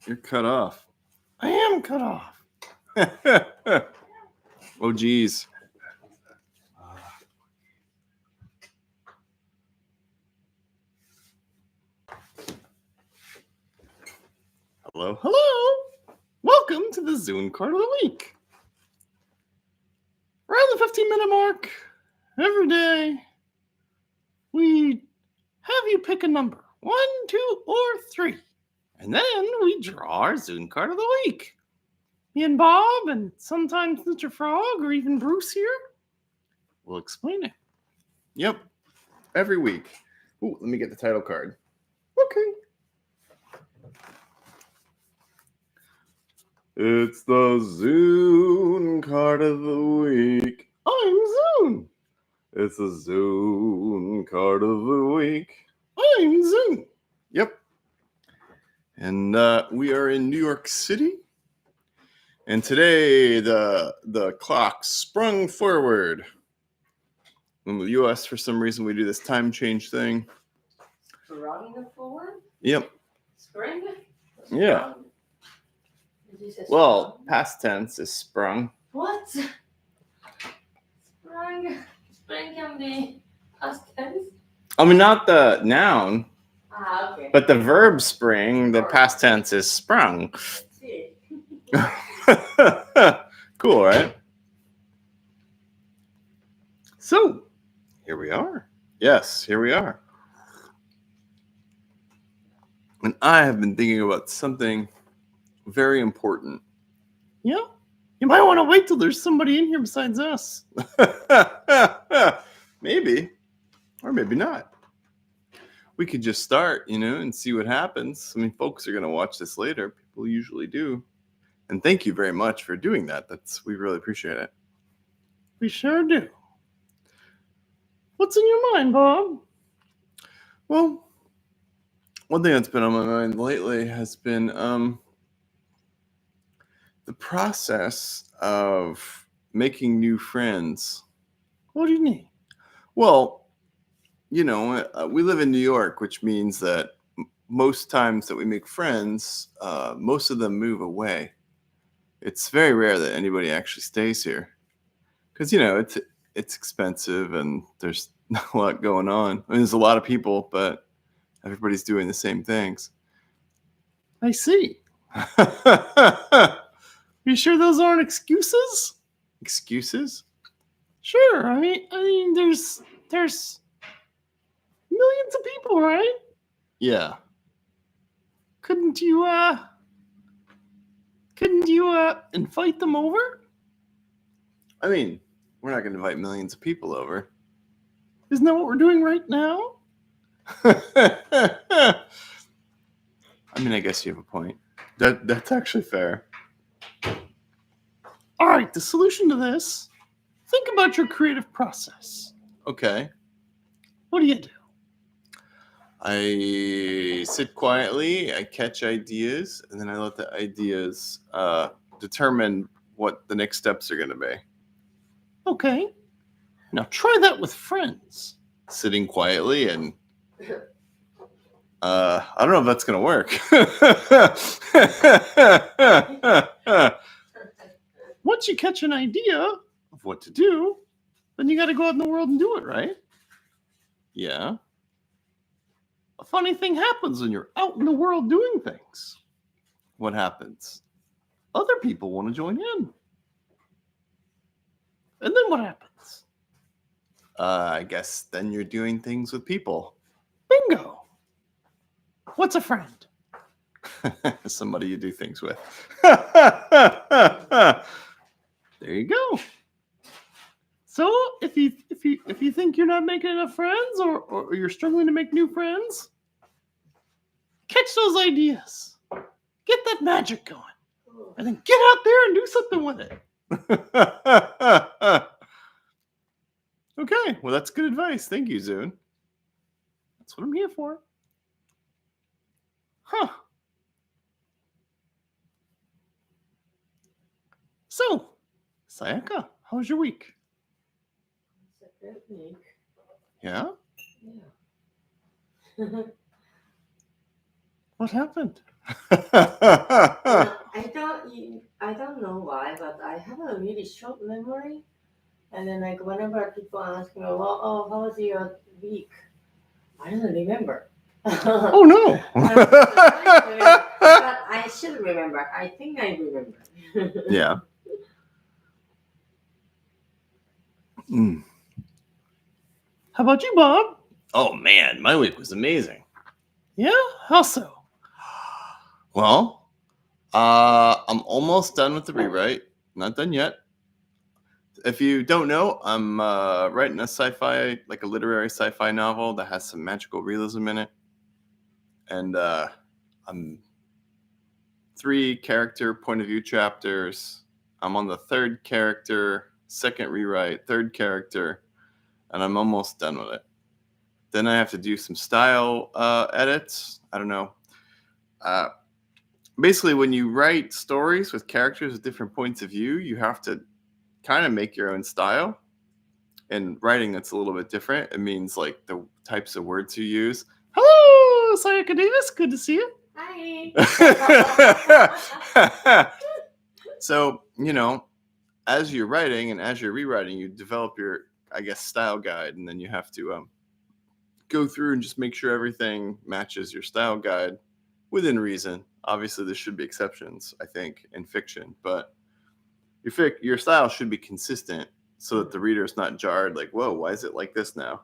You're cut off. I am cut off. Oh, geez. Hello, hello. Welcome to the Zoon Card of the Week. Around the 15-minute mark, every day, we have you pick a number, 1, 2, or 3. And then we draw our Zoon Card of the Week. Me and Bob, and sometimes Mr. Frog, or even Bruce here, will explain it. Yep, every week. Ooh, let me get the title card. Okay. It's the Zoon Card of the Week. I'm Zoon. It's the Zoon Card of the Week. I'm Zoon. Yep. And we are in New York City. And today the clock sprung forward. In the U.S., for some reason, we do this time change thing. Sprung forward? Yep. Spring? Yeah. Well, past tense is sprung. What? Sprung? Spring can be past tense? I mean, not the noun, Okay. but the verb spring, the past tense is sprung. See. Cool, right? So, here we are. Yes, here we are. And I have been thinking about something very important. Yeah? You might want to wait till there's somebody in here besides us. Maybe. Or maybe not. We could just start, and see what happens. I mean, folks are going to watch this later. People usually do. And thank you very much for doing that. We really appreciate it. We sure do. What's in your mind, Bob? Well, one thing that's been on my mind lately has been the process of making new friends. What do you mean? Well, we live in New York, which means that most times that we make friends, most of them move away. It's very rare that anybody actually stays here because, it's expensive and there's not a lot going on. I mean, there's a lot of people, but everybody's doing the same things. I see. You sure those aren't excuses? Excuses? Sure. I mean, there's millions of people, right? Yeah. Couldn't you invite them over? I mean, we're not going to invite millions of people over. Isn't that what we're doing right now? I mean, I guess you have a point. That's actually fair. All right, the solution to this, think about your creative process. Okay. What do? I sit quietly, I catch ideas, and then I let the ideas determine what the next steps are going to be. Okay. Now try that with friends. Sitting quietly and I don't know if that's going to work. Once you catch an idea of what to do, then you got to go out in the world and do it, right? Yeah. A funny thing happens when you're out in the world doing things. What happens? Other people want to join in. And then what happens? I guess then you're doing things with people. Bingo. What's a friend? Somebody you do things with. There you go. So if you think you're not making enough friends or you're struggling to make new friends, catch those ideas. Get that magic going. And then get out there and do something with it. Okay, well, that's good advice. Thank you, Zoon. That's what I'm here for. Huh. So, Sayaka, how was your week? It's a good week. Yeah? Yeah. What happened? I don't know why, but I have a really short memory. And then like whenever people ask me, well, oh, how was your week? I don't remember. Oh no. But I should remember. I think I remember. Yeah. Mm. How about you, Bob? Oh man, my week was amazing. Yeah? How so? Well, I'm almost done with the rewrite. Not done yet. If you don't know, I'm writing a sci-fi, like a literary sci-fi novel that has some magical realism in it. And I'm 3 character point of view chapters. I'm on the 3rd character, 2nd rewrite, 3rd character, and I'm almost done with it. Then I have to do some style edits. I don't know. Basically, when you write stories with characters with different points of view, you have to kind of make your own style. In writing, that's a little bit different. It means like the types of words you use. Hello, Sayaka Davis. Good to see you. Hi. So, as you're writing and as you're rewriting, you develop your, I guess, style guide, and then you have to go through and just make sure everything matches your style guide within reason. Obviously, there should be exceptions, I think, in fiction, but your style should be consistent so that the reader is not jarred, like, whoa, why is it like this now?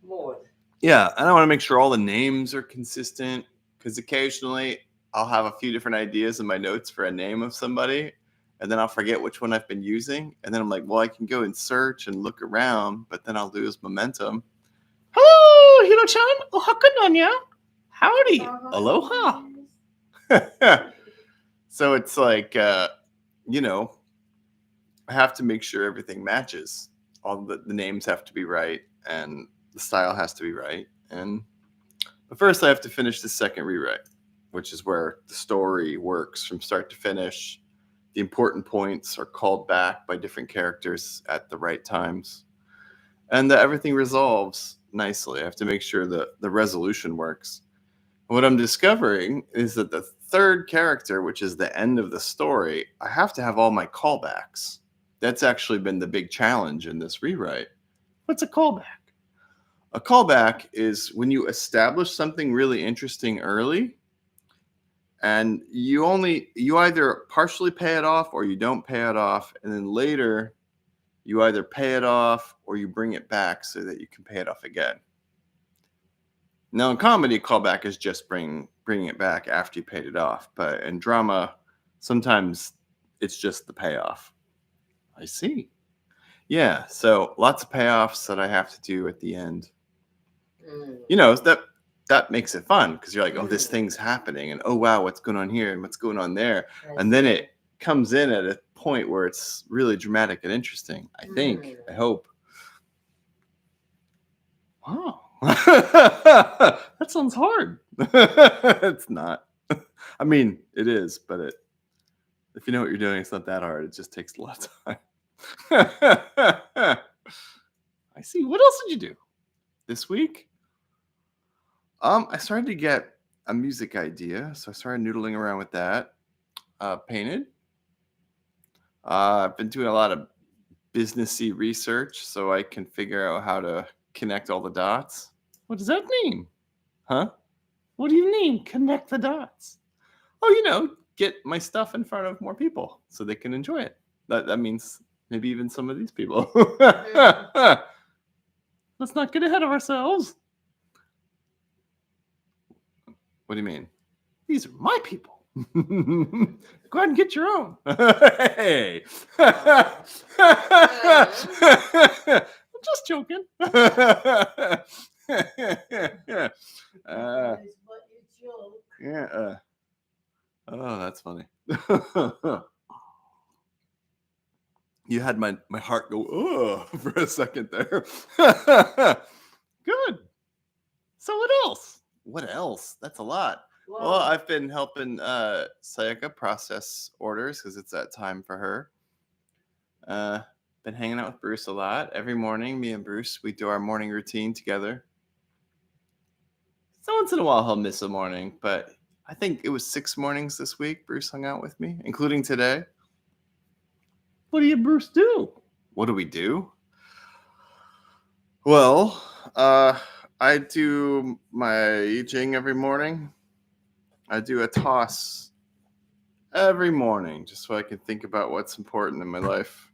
More. Yeah, and I want to make sure all the names are consistent, because occasionally I'll have a few different ideas in my notes for a name of somebody, and then I'll forget which one I've been using, and then I'm like, well, I can go and search and look around, but then I'll lose momentum. Hello, Hiro-chan. Ohaku-nonya. Howdy. Aloha. So it's like, I have to make sure everything matches. All the names have to be right, and the style has to be right. But first I have to finish the 2nd rewrite, which is where the story works from start to finish. The important points are called back by different characters at the right times, and that everything resolves nicely. I have to make sure that the resolution works. What I'm discovering is that the 3rd character, which is the end of the story, I have to have all my callbacks. That's actually been the big challenge in this rewrite. What's a callback? A callback is when you establish something really interesting early, and you either partially pay it off or you don't pay it off, and then later you either pay it off or you bring it back so that you can pay it off again. Now, in comedy, callback is just bringing it back after you paid it off. But in drama, sometimes it's just the payoff. I see. Yeah, so lots of payoffs that I have to do at the end. That makes it fun, because you're like, oh, this thing's happening, and oh, wow, what's going on here and what's going on there. And then it comes in at a point where it's really dramatic and interesting, I think. I hope. Wow. That sounds hard. It's not. I mean, it is, but if you know what you're doing, it's not that hard. It just takes a lot of time. I see. What else did you do this week? I started to get a music idea, so I started noodling around with that. Painted. I've been doing a lot of businessy research so I can figure out how to connect all the dots. What does that mean? Huh? What do you mean, connect the dots? Oh, get my stuff in front of more people so they can enjoy it. That means maybe even some of these people. Let's not get ahead of ourselves. What do you mean? These are my people. Go ahead and get your own. Hey. I'm just joking. Yeah. Oh, that's funny. You had my heart go, oh, for a second there. Good. So what else? What else? That's a lot. Well, I've been helping Sayaka process orders because it's that time for her. Been hanging out with Bruce a lot. Every morning, me and Bruce, we do our morning routine together. So once in a while he'll miss a morning, but I think it was 6 mornings this week Bruce hung out with me, including today. What do you, Bruce, do? What do we do? Well, I do my I Ching every morning. I do a toss every morning just so I can think about what's important in my life.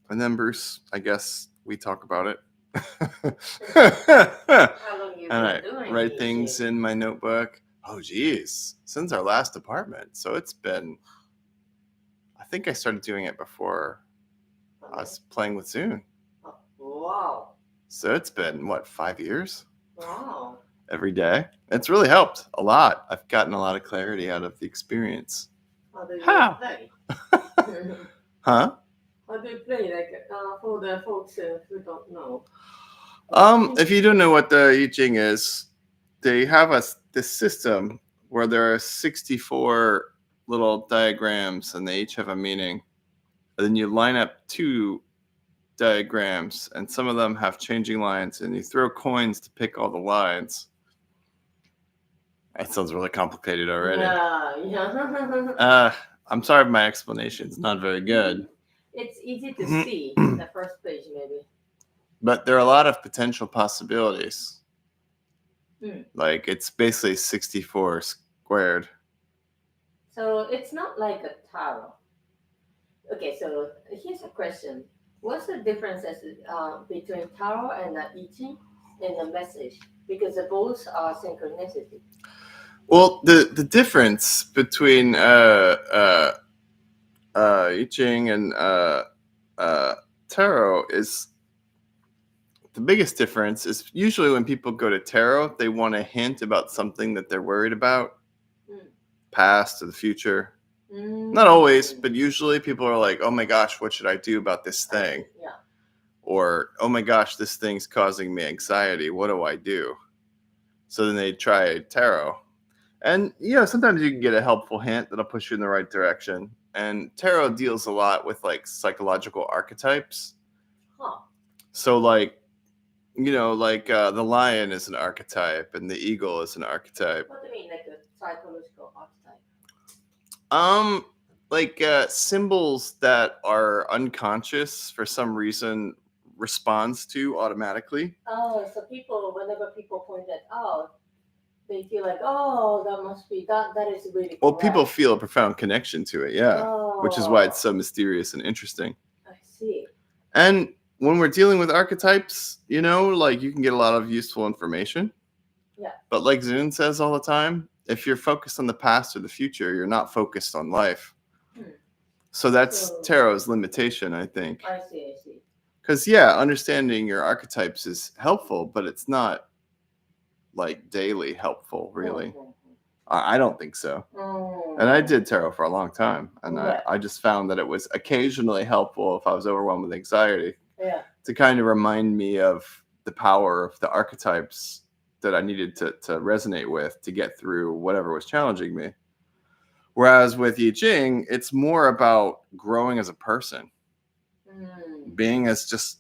And then, Bruce, I guess we talk about it. How long you And been I doing write I things Ching? in my notebook. Oh, geez. Since our last apartment. So it's been, I think I started doing it before I was playing with Zoon. Oh, wow. So it's been, what, 5 years? Wow. Every day. It's really helped a lot. I've gotten a lot of clarity out of the experience. How do you How? play? Huh? How do you play? Like for the folks who don't know. If you don't know what the I Ching is, they have this system where there are 64 little diagrams and they each have a meaning. And then you line up 2 diagrams and some of them have changing lines and you throw coins to pick all the lines. That sounds really complicated already. Yeah. I'm sorry if my explanation's not very good. It's easy to see in the first page, maybe. But there are a lot of potential possibilities. Hmm. Like it's basically 64 squared. So it's not like a tarot. Okay, so here's a question. What's the difference between tarot and the I Ching in the message? Because both are synchronicity. Well, the difference between I Ching and tarot is the biggest difference is usually when people go to tarot, they want a hint about something that they're worried about, past or the future. Not always, but usually people are like, oh my gosh, what should I do about this thing? Yeah. Or, oh my gosh, this thing's causing me anxiety. What do I do? So then they try tarot. And, sometimes you can get a helpful hint that'll push you in the right direction. And tarot deals a lot with like psychological archetypes. Huh. So like, the lion is an archetype and the eagle is an archetype. What do you mean, like a psychological archetype? Symbols that are unconscious for some reason responds to automatically. Oh, so whenever people point that out, they feel like, oh, that must be that is really Well, correct. people feel a profound connection to it, yeah. Oh, Which is why it's so mysterious and interesting. I see. And when we're dealing with archetypes, you can get a lot of useful information. Yeah. But like Zoon says all the time, if you're focused on the past or the future, you're not focused on life. So that's tarot's limitation, I think. I see. Because, understanding your archetypes is helpful, but it's not like daily helpful, really. I don't think so. And I did tarot for a long time. And I just found that it was occasionally helpful if I was overwhelmed with anxiety to kind of remind me of the power of the archetypes that I needed to resonate with to get through whatever was challenging me. Whereas with I Ching, it's more about growing as a person, being as just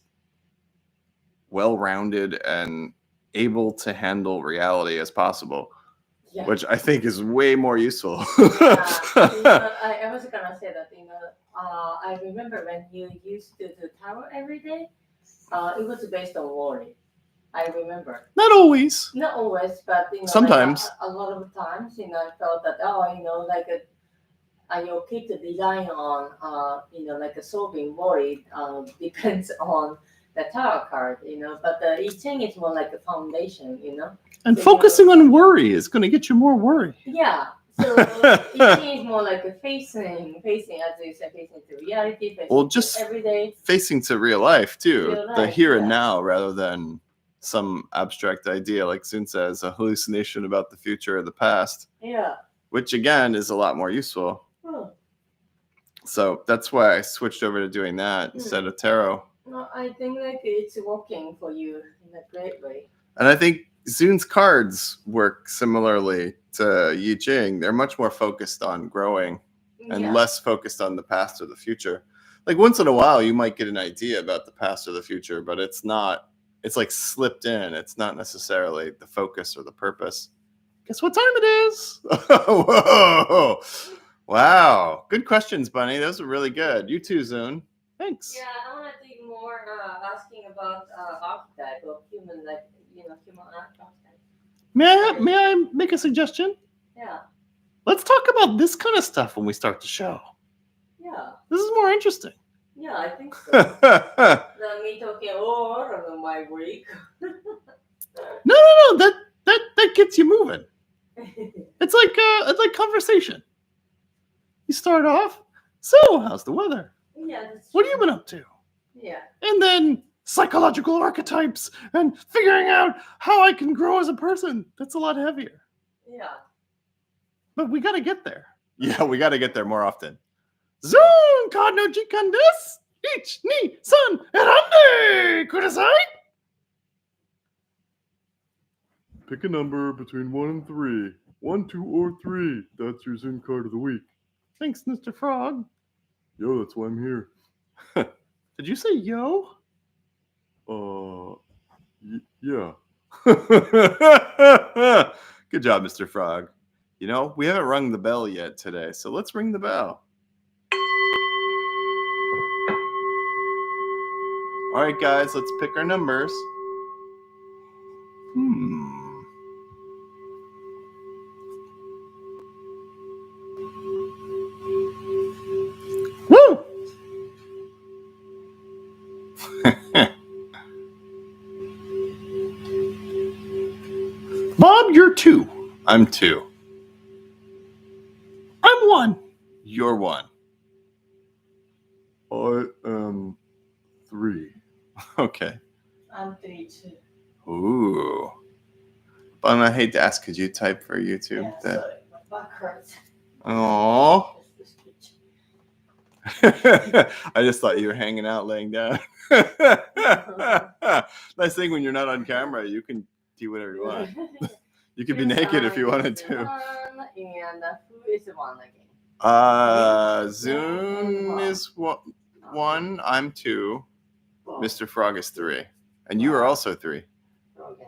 well-rounded and able to handle reality as possible, which I think is way more useful. I was gonna say that, I remember when you used to do tarot every day, it was based on worry. I remember. Not always. Not always, but sometimes. Like a lot of times, I felt that your kit design on like a solving worry depends on the tarot card, but the I Ching is more like a foundation, And so, focusing on worry is going to get you more worry. Yeah. So I Ching is more like a facing, as you said, facing to reality, facing just every day. Facing to real life too, the here and now rather than some abstract idea, like Zoon says, a hallucination about the future or the past. Yeah. Which again is a lot more useful. So that's why I switched over to doing that instead of tarot. No, I think like it's working for you in a great way. And I think Zoon's cards work similarly to I Ching. They're much more focused on growing and less focused on the past or the future. Like once in a while, you might get an idea about the past or the future, but it's not It's like slipped in. It's not necessarily the focus or the purpose. Guess what time it is? Whoa. Wow. Good questions, Bunny. Those are really good. You too, Zoon. Thanks. Yeah, I want to think more asking about archetype of human, like, human archetype. May I make a suggestion? Yeah, Let's talk about this kind of stuff when we start the show. yeah, This is more interesting. yeah, I think so. No. Than me talking all of my week. That gets you moving. It's like conversation. You start off. So, how's the weather? Yeah, that's What have true. you been up to? Yeah, And then psychological archetypes and figuring out how I can grow as a person. That's a lot heavier. yeah. But we got to get there. Yeah, we got to get there more often. Zoon Card no jikan desu. Ich, ni, san, erande kudasai. Pick a number between 1 and 3. 1, 2, or 3. That's your Zoon card of the week. Thanks, Mr. Frog. Yo, that's why I'm here. Did you say yo? Yeah. Good job, Mr. Frog. You know, we haven't rung the bell yet today, so let's ring the bell. All right, guys, let's pick our numbers. Woo! Bob, you're 2. I'm 2. I'm 1. You're 1. I am 3. Okay. I'm 3 too. Ooh. But I hate to ask, could you type for YouTube? Yeah, sorry, my back hurts. Aww. That's the speech. I just thought you were hanging out, laying down. Nice thing when you're not on camera, you can do whatever you want. You could be naked if you wanted to. And who is 1 again? Zoon is 1. I'm 2. Well, Mr. Frog is 3. And you are also 3. okay.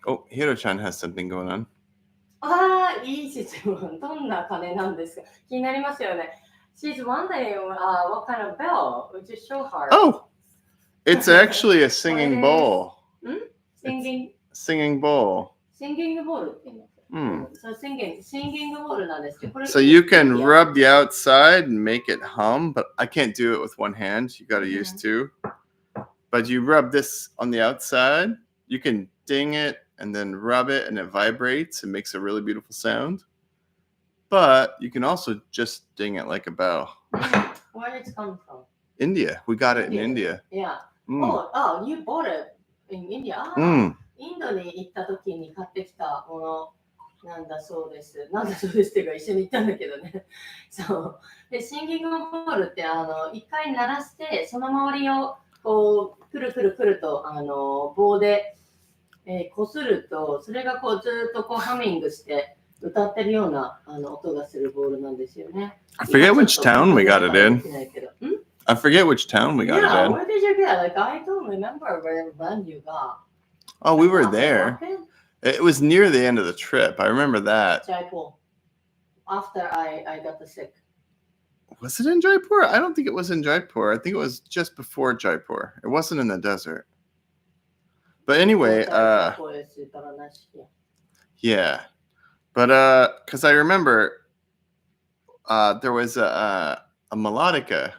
Oh, Hiro-chan has something going on. いい質問。どんな鐘なんですか？気になりますよね。She's wondering what kind of bell. Would you show her? Oh, it's actually a singing bowl. Singing bowl. Singing bowl って言うの。So singing bowl なんですけど、これ So you can rub the outside and make it hum, but I can't do it with one hand. You got to use 2. But you rub this on the outside. You can ding it and then rub it, and it vibrates and makes a really beautiful sound. But you can also just ding it like a bell. Where did it come from? India. We got it in India. Yeah. Mm. Oh, you bought it in India? インドに行った時に買ってきたものなんだそうです。なんだそうですっていうか一緒に行ったんだけどね。そう。で、シンギングボールって一回鳴らしてその周りをこうくるくるくると棒でこするとそれがこうずっとこうハミングして歌ってるような音がするボールなんですよね。I forget which town we got it in. I forget which town we got it in. Where did you get it? Like, I don't remember when you got. Oh, we were there. It was near the end of the trip. I remember that. Jaipur. After I got the sick. Was it in Jaipur? I don't think it was in Jaipur. I think it was just before Jaipur. It wasn't in the desert. But anyway, yeah. But because I remember there was a melodica,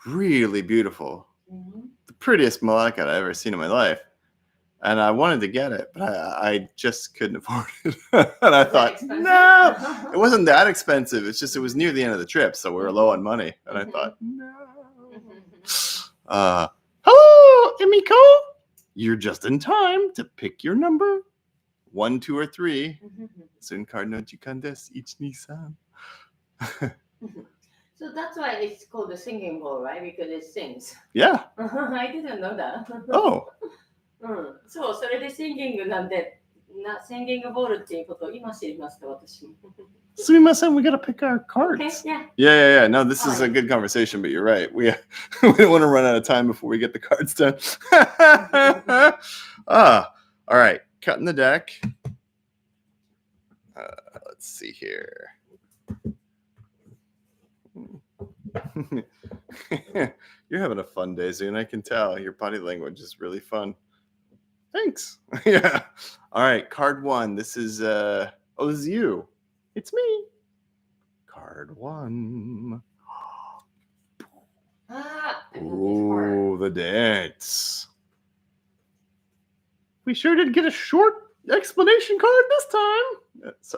really beautiful, the prettiest melodica I've ever seen in my life. And I wanted to get it, but I just couldn't afford it. And I thought, no, it wasn't that expensive. It's just it was near the end of the trip, so we were low on money. And I thought, no. Hello, Emiko. You're just in time to pick your number. 1, 2, or 3. Zoon Card no jikan desu. Ich ni san. So that's why it's called the singing bowl, right? Because it sings. Yeah. I didn't know that. Oh. そう、それでシンギングなんで singing ball っていうことを今知りました、私も。Sumimasen, we gotta pick our cards. Okay, yeah. Yeah. No, this is a good conversation, but you're right. We don't want to run out of time before we get the cards done. All right. Cutting the deck. Let's see here. You're having a fun day, Zoon. I can tell. Your body language is really fun. Thanks. Yeah. All right. Card 1. This is this is you. It's me. Card 1. Oh, the dance. We sure did get a short explanation card this time.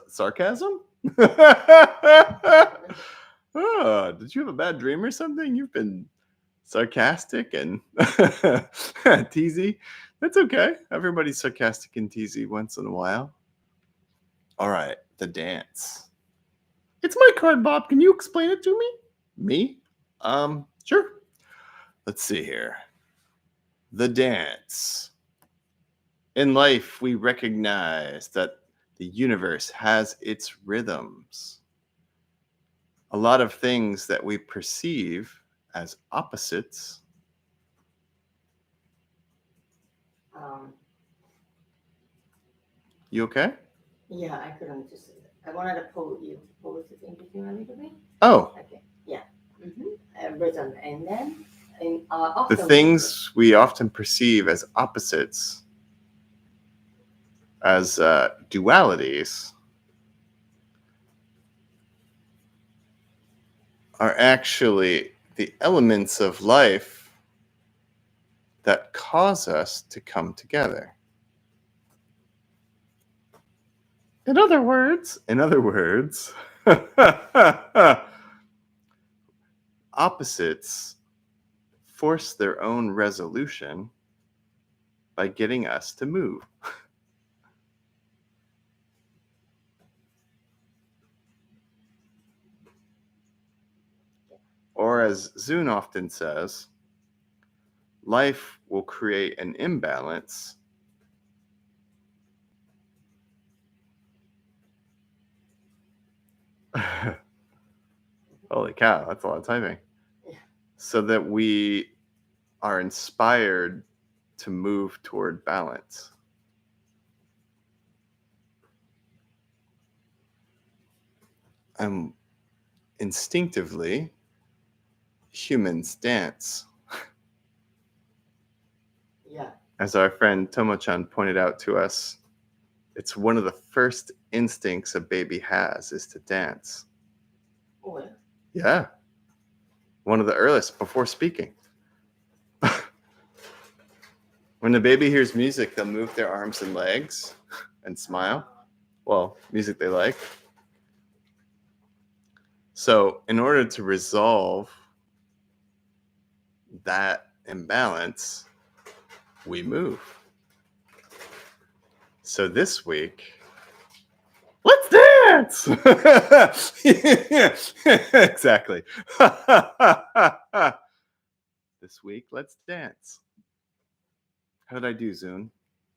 Sarcasm? Oh, did you have a bad dream or something? You've been sarcastic and teasy. That's okay. Everybody's sarcastic and teasy once in a while. All right, the dance. It's my card, Bob. Can you explain it to me? Me? Sure. Let's see here. The dance. In life, we recognize that the universe has its rhythms. A lot of things that we perceive as opposites. You okay? Yeah, I couldn't just. I wanted to pull you pose it in between a little bit. Oh. Okay. Yeah. Rhythm, and then the things we often perceive as opposites, as dualities, are actually the elements of life that cause us to come together. In other words, opposites force their own resolution by getting us to move. Or as Zoon often says, life will create an imbalance holy cow, that's a lot of typing. So that we are inspired to move toward balance. Instinctively, humans dance. Yeah. As our friend Tomo-chan pointed out to us, it's one of the first instincts a baby has is to dance. Oh, yeah. Yeah. One of the earliest before speaking. When the baby hears music, they'll move their arms and legs and smile. Well, music they like. So in order to resolve that imbalance, we move. So this week, let's dance! Exactly. This week, let's dance. How did I do, Zoon?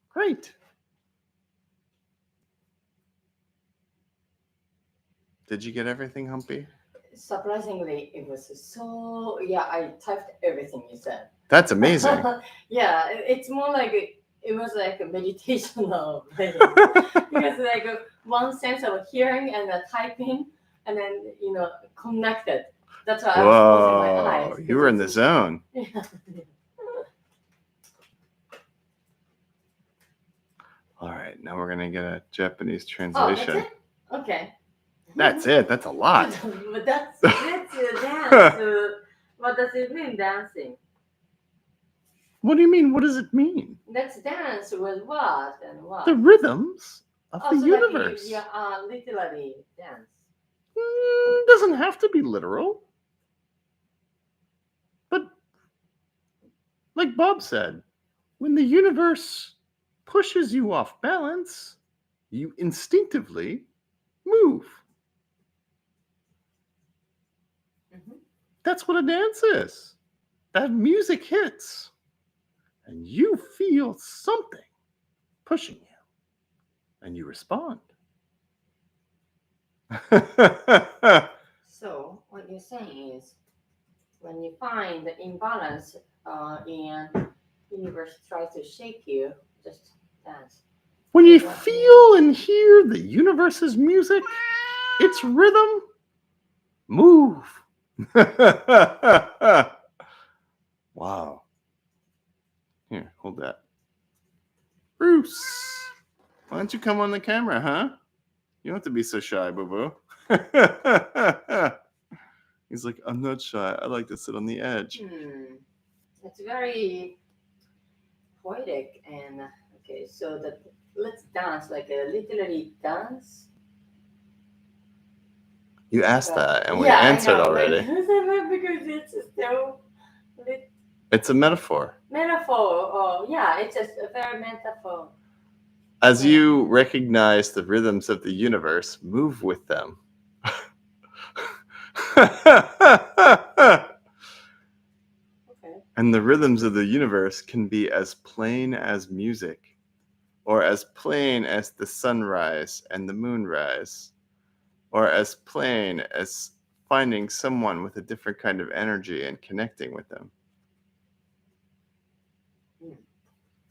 Great. Did you get everything, Humpy? Surprisingly, it was so. Yeah, I typed everything you said. That's amazing. Yeah, it's more like it was like a meditational thing. Because like one sense of hearing and typing, and then connected. That's why I was closing my eyes. You were in the zone. Yeah. All right, now we're gonna get a Japanese translation. Oh, that's it? Okay. That's it. That's a lot. But that's dance. What does it mean, dancing? What do you mean? What does it mean? Let's dance with what and what? The rhythms of the so universe. Like you literally dance. Doesn't have to be literal. But like Bob said, when the universe pushes you off balance, you instinctively move. That's what a dance is. That music hits, and you feel something pushing you. and you respond. So what you're saying is, when you find the imbalance and universe tries to shake you, just dance. When you Is what you feel and hear the universe's music, its rhythm, move. Wow. Here, hold that. Bruce, why don't you come on the camera, huh? You don't have to be so shy, boo-boo. He's like, I'm not shy. I like to sit on the edge. It's very poetic and okay. So that let's dance, like a literary dance. You asked that, and we Yeah, answered I know, already. because it's still It's a metaphor. metaphor. Oh, yeah, it's just a very metaphor. As you recognize the rhythms of the universe, move with them. Okay. And the rhythms of the universe can be as plain as music, or as plain as the sunrise and the moonrise, or as plain as finding someone with a different kind of energy and connecting with them.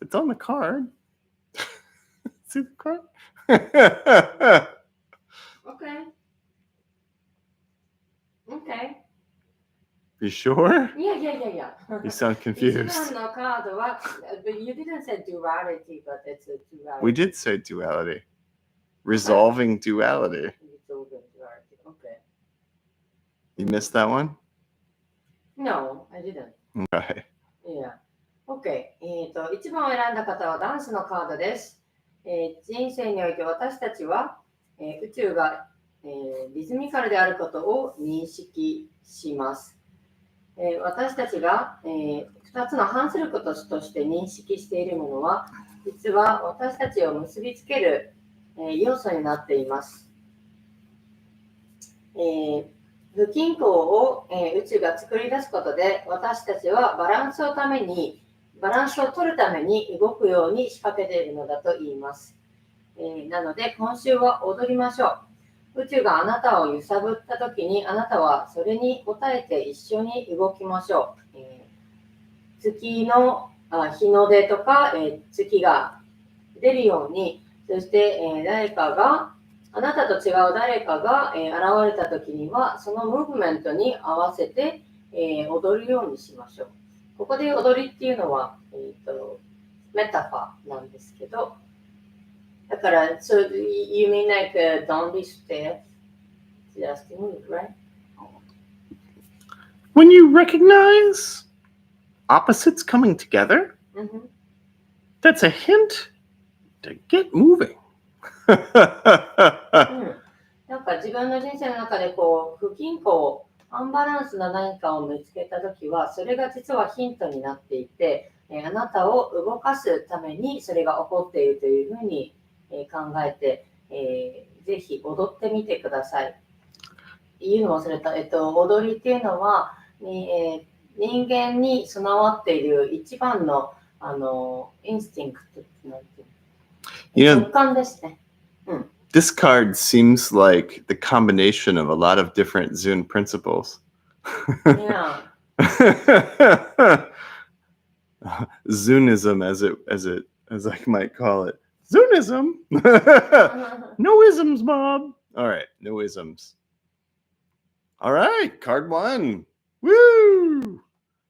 It's on the card. See the card? Okay. Okay. You sure? Yeah. You sound confused. 一番のカードは but you didn't say duality, but it's a duality. We did say duality. Resolving duality. Resolving duality. Okay. You missed that one? No, I didn't. Okay. Yeah. OK。1番を選んだ方はダンスのカードです。人生において私たちは、宇宙が、リズミカルであることを認識します。私たちが、2つの反することとして認識しているものは、実は私たちを結びつける、要素になっています。不均衡を、宇宙が作り出すことで、私たちはバランスを取るために動くように仕掛けているのだと言います。なので、今週は踊りましょう。宇宙があなたを揺さぶったときに、あなたはそれに応えて一緒に動きましょう。月の日の出とか、月が出るように、そして、あなたと違う誰かが、現れたときには、そのムーブメントに合わせて、踊るようにしましょう。ここで踊りっていうのは、メタファーなんですけど、だから、so you mean like don't be stiff, just move, right? When you recognize opposites coming together, that's a hint to get moving. なんか自分の人生の中でこう不均衡、アンバランスな何かを見つけたときは、それが実はヒントになっていて、あなたを動かすためにそれが起こっているというふうに考えて、ぜひ踊ってみてください。言うの忘れた。踊りっていうのは、人間に備わっている一番のインスティンクトなんていう。直感ですね。This card seems like the combination of a lot of different Zoon principles. Yeah. Zoonism, as I might call it. Zoonism. No isms, Bob. All right, no isms. All right, card one. Woo!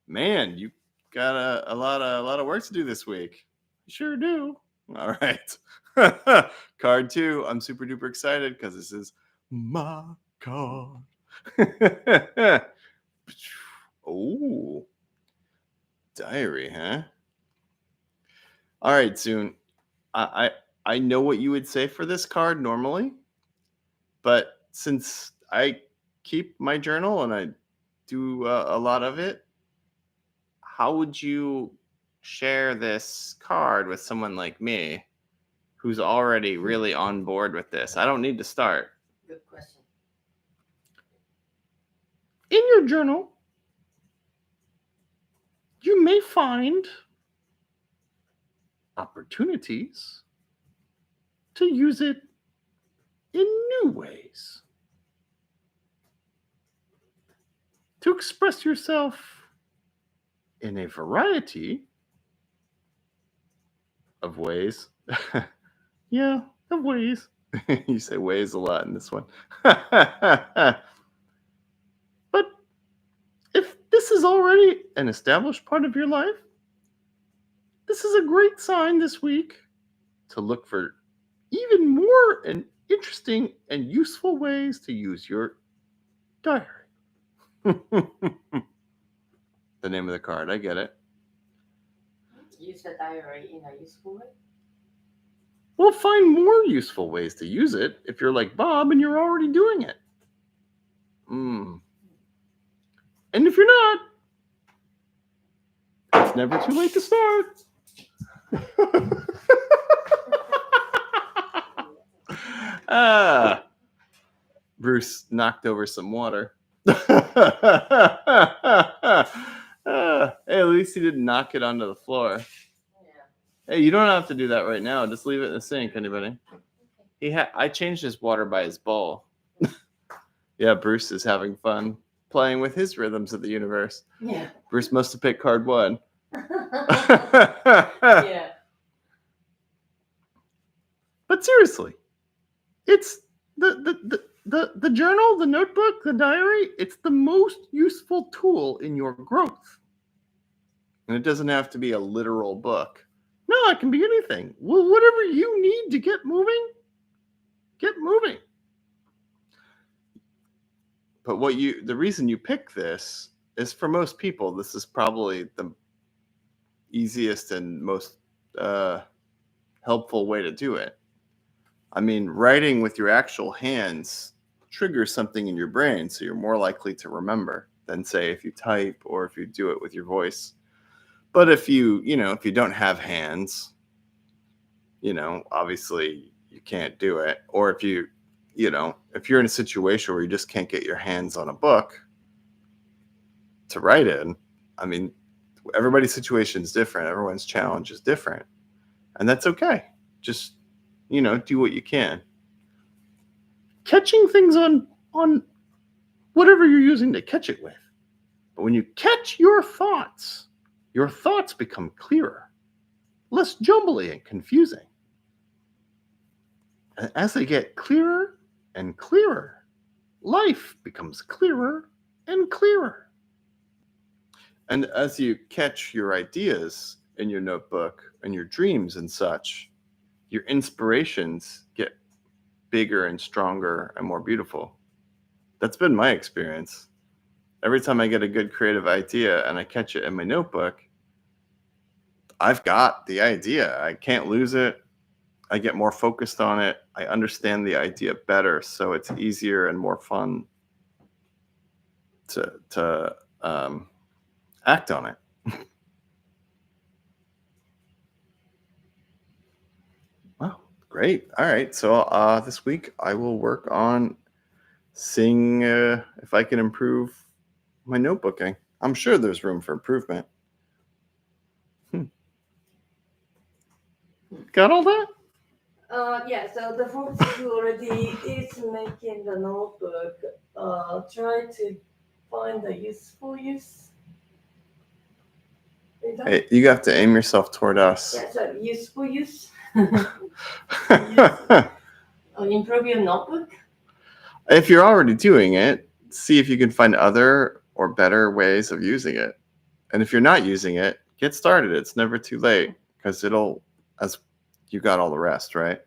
Man, you got a lot of work to do this week. You sure do. All right. Card two. I'm super duper excited because this is my card. Oh, diary, huh? All right, Zoon. I know what you would say for this card normally, but since I keep my journal and I do a lot of it, how would you share this card with someone like me who's already really on board with this? I don't need to start. Good question. In your journal, you may find opportunities to use it in new ways. To express yourself in a variety of ways. Yeah, of ways. You say ways a lot in this one. But if this is already an established part of your life, this is a great sign this week to look for even more and interesting and useful ways to use your diary. The name of the card, I get it. Use the diary in a useful way. We'll find more useful ways to use it if you're like Bob and you're already doing it. And if you're not, it's never too late to start. Bruce knocked over some water. Hey, at least he didn't knock it onto the floor. Hey, you don't have to do that right now. Just leave it in the sink, anybody. I changed his water by his bowl. Yeah, Bruce is having fun playing with his rhythms of the universe. Yeah. Bruce must have picked card 1. Yeah. But seriously, it's the journal, the notebook, the diary, it's the most useful tool in your growth. And it doesn't have to be a literal book. No, it can be anything. Well, whatever you need to get moving, get moving. But the reason you pick this is, for most people, this is probably the easiest and most helpful way to do it. I mean, writing with your actual hands triggers something in your brain, so you're more likely to remember than, say, if you type or if you do it with your voice. But if you don't have hands, obviously you can't do it. Or if you're in a situation where you just can't get your hands on a book to write in, I mean, everybody's situation is different. Everyone's challenge is different. And that's okay. Just, do what you can. Catching things on whatever you're using to catch it with. But when you catch your thoughts become clearer, less jumbly and confusing. And as they get clearer and clearer, life becomes clearer and clearer. And as you catch your ideas in your notebook and your dreams and such, your inspirations get bigger and stronger and more beautiful. That's been my experience. Every time I get a good creative idea and I catch it in my notebook, I've got the idea. I can't lose it. I get more focused on it. I understand the idea better, so it's easier and more fun to act on it. Wow, great. All right, so this week I will work on seeing if I can improve my notebooking. I'm sure there's room for improvement. Got all that? Yeah, so the folks who already is making the notebook, try to find the useful use. Hey, you have to aim yourself toward us. Yeah, so useful use. Improve your notebook. If you're already doing it, see if you can find other or better ways of using it. And if you're not using it, get started. It's never too late, because as you got all the rest, right?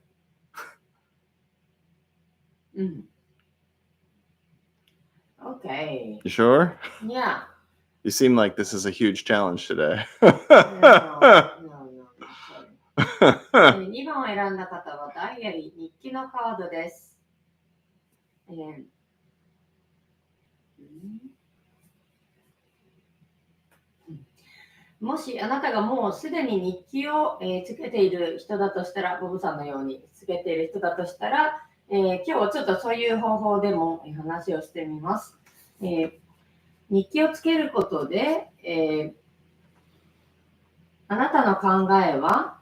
Okay. You sure? Yeah. You seem like this is a huge challenge today. No. 2番を選んだ方はダイアリー日記のカードです。もしあなたがもうすでに日記をつけている人だとしたら、ボブさんのようにつけている人だとしたら、今日はちょっとそういう方法でも話をしてみます。日記をつけることで、あなたの考えは、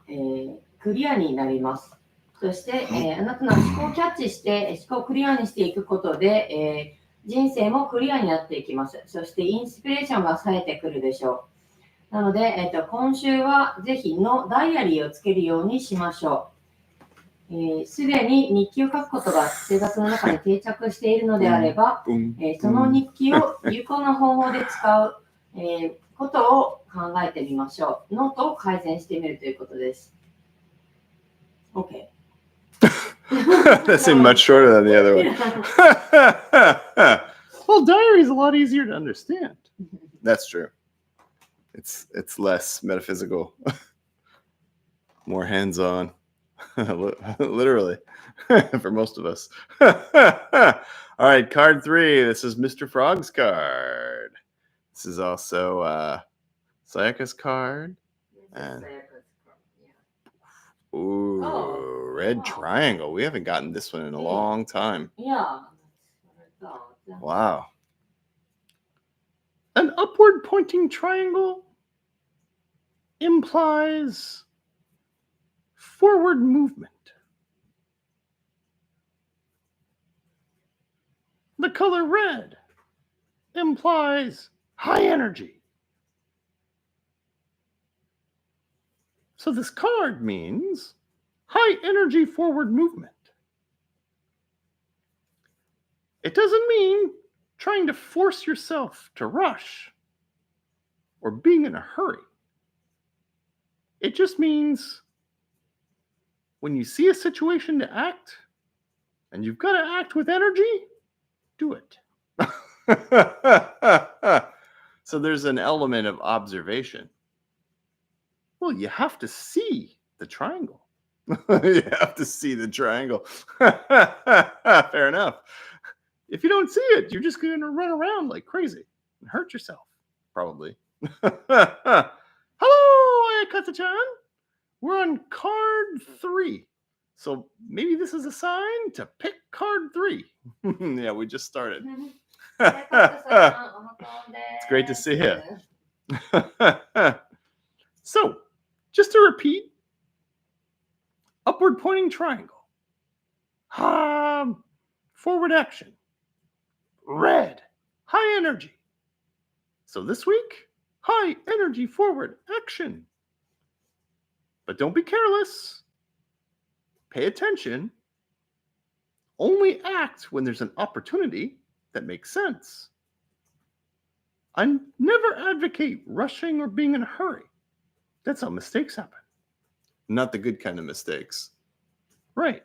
クリアになります。そして、あなたの思考をキャッチして思考をクリアにしていくことで、人生もクリアになっていきます。そしてインスピレーションが冴えてくるでしょう。なので、今週はぜひのダイアリーをつけるようにしましょう。すでに日記を書くことが生活の中に定着しているのであれば、その日記を有効な方法で使う、ことを考えてみましょう。ノートを改善してみるということです。OK。That seemed much shorter than the other one. Well, diary is a lot easier to understand. That's true. It's less metaphysical, more hands-on, literally, for most of us. All right, card 3. This is Mr. Frog's card. This is also Sayaka's card. And ooh, red triangle. We haven't gotten this one in a long time. Yeah. Wow. An upward pointing triangle implies forward movement. The color red implies high energy. So this card means high energy forward movement. It doesn't mean trying to force yourself to rush or being in a hurry. It just means when you see a situation to act and you've got to act with energy, do it. So there's an element of observation. Well, you have to see the triangle. You have to see the triangle. Fair enough. If you don't see it, you're just going to run around like crazy and hurt yourself, probably. Hello, Ayakata-chan. We're on card 3. So maybe this is a sign to pick card 3. Yeah, we just started. It's great to see you. So, just to repeat, upward pointing triangle. Forward action. Red. High energy. So this week, high energy forward action. But don't be careless. Pay attention. Only act when there's an opportunity that makes sense. I never advocate rushing or being in a hurry. That's how mistakes happen. Not the good kind of mistakes. Right.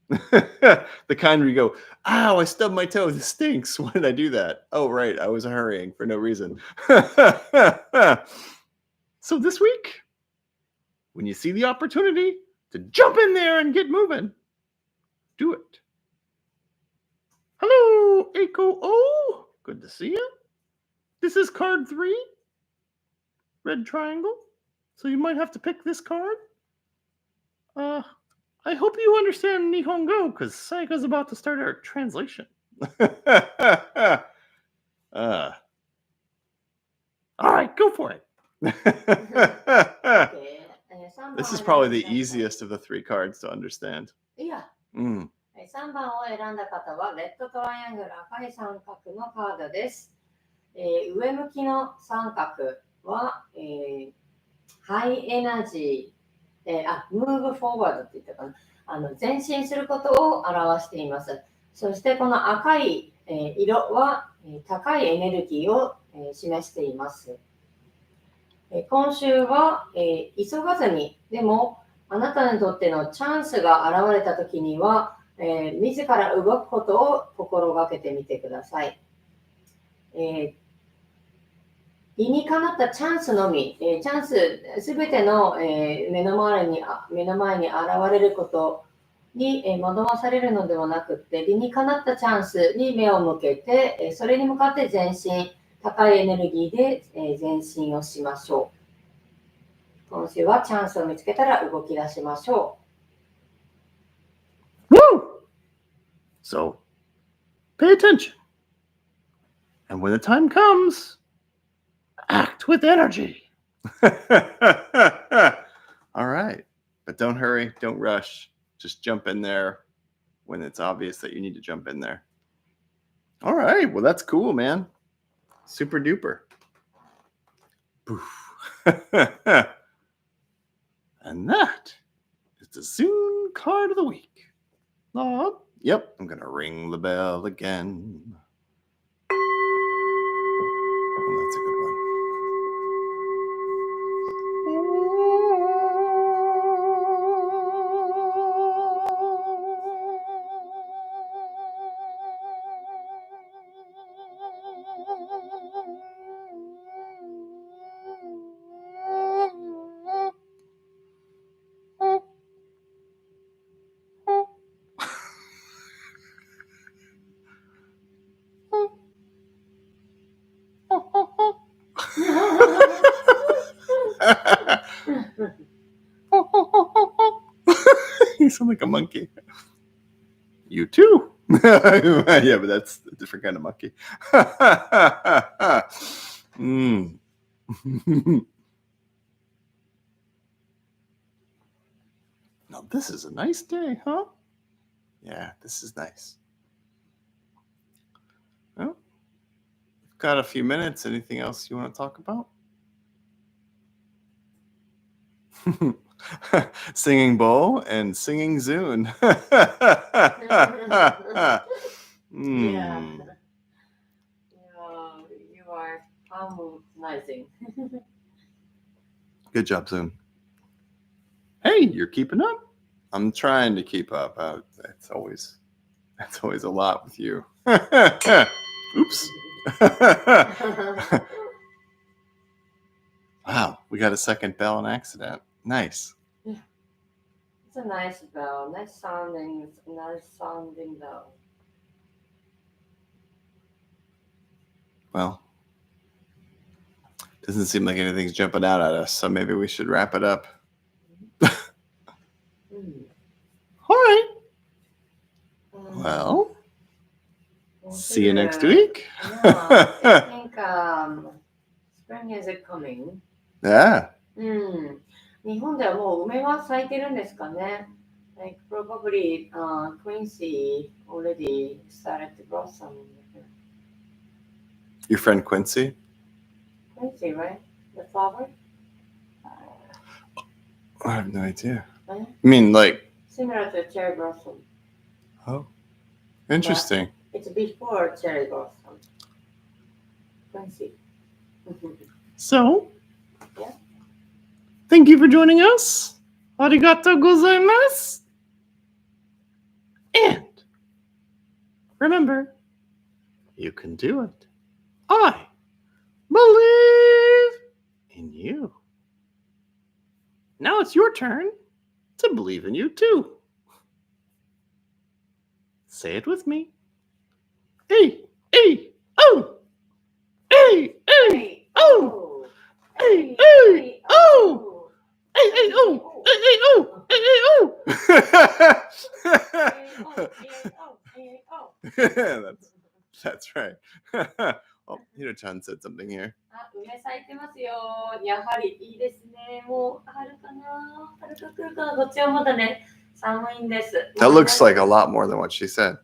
The kind where you go, ow, I stubbed my toe. This stinks. Why did I do that? Oh, right. I was hurrying for no reason. So this week, when you see the opportunity to jump in there and get moving, do it. Hello, Eiko O. Good to see you. This is card 3. Red triangle. So you might have to pick this card. I hope you understand Nihongo, because Sayaka's about to start our translation. All right, go for it. This is probably the easiest of the 3 cards to understand. Yeah. 3番を選んだ方は、レッドトライアングル赤い三角のカードです。上向きの三角は、ハイエナジー。ムーブフォワードって言ったかな。前進することを表しています。そしてこの赤い、色は、高いエネルギーを、示しています。今週は、急がずに、でもあなたにとってのチャンスが現れたときには、自ら動くことを心がけてみてください。理にかなったチャンスのみ、チャンスすべての、目の前に現れることに、惑わされるのではなくて、理にかなったチャンスに目を向けて、それに向かって前進、高いエネルギーで、前進をしましょう。今週はチャンスを見つけたら動き出しましょう。Woo! So, pay attention. And when the time comes, act with energy. All right. But don't hurry. Don't rush. Just jump in there when it's obvious that you need to jump in there. All right. Well, that's cool, man. Super duper. Poof. And that is the Zoon Card of the week. Oh, yep. I'm going to ring the bell again. Oh, that's a good one. You sound like a monkey. You too. Yeah, but that's a different kind of monkey. Now, this is a nice day, huh? Yeah, this is nice. Well, we've got a few minutes. Anything else you want to talk about? Singing Bo and singing Zoon. Yeah. You are harmonizing. Good job, Zoon. Hey, you're keeping up. I'm trying to keep up. That's always a lot with you. Oops. Wow, we got a second bell in accident. Nice. Yeah. It's a nice bell. Nice sounding bell. Well, doesn't seem like anything's jumping out at us, so maybe we should wrap it up. All right. Well, see you next week. Yeah, I think spring is coming. Yeah. 日本ではもう梅は咲いてるんですかね。Like probably Quincy already started to blossom. Your friend Quincy? Quincy, right? The flower? I have no idea. Huh? I mean, like... Similar to cherry blossom. Oh, interesting. But it's before cherry blossom. Quincy. So, yeah. Thank you for joining us. Arigatou gozaimasu. And remember, you can do it. I believe in you. Now it's your turn to believe in you too. Say it with me. E-E-O. E-E-O. E-E-O. That's right. Oh, Hiro-chan said something here. 梅咲いてますよ。やはりいいですね。もう春かな。春が来るかな。こっちはまだね、寒いんです。 That looks like a lot more than what she said.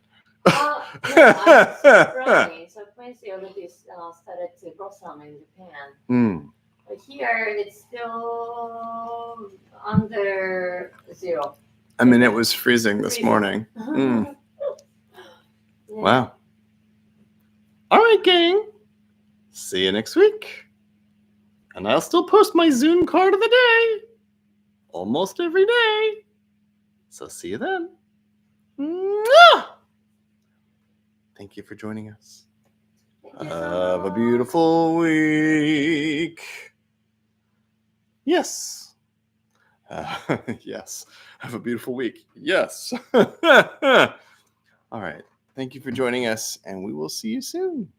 No, I'm spring. So Quincy already started to blossom in Japan. But here it's still under 0. I mean, it was freezing this morning. Yeah. Wow. All right, gang. See you next week. And I'll still post my Zoon card of the day almost every day. So see you then. Mwah! Thank you for joining us. Have a beautiful week. Yes. Yes. Have a beautiful week. Yes. All right. Thank you for joining us, and we will see you soon.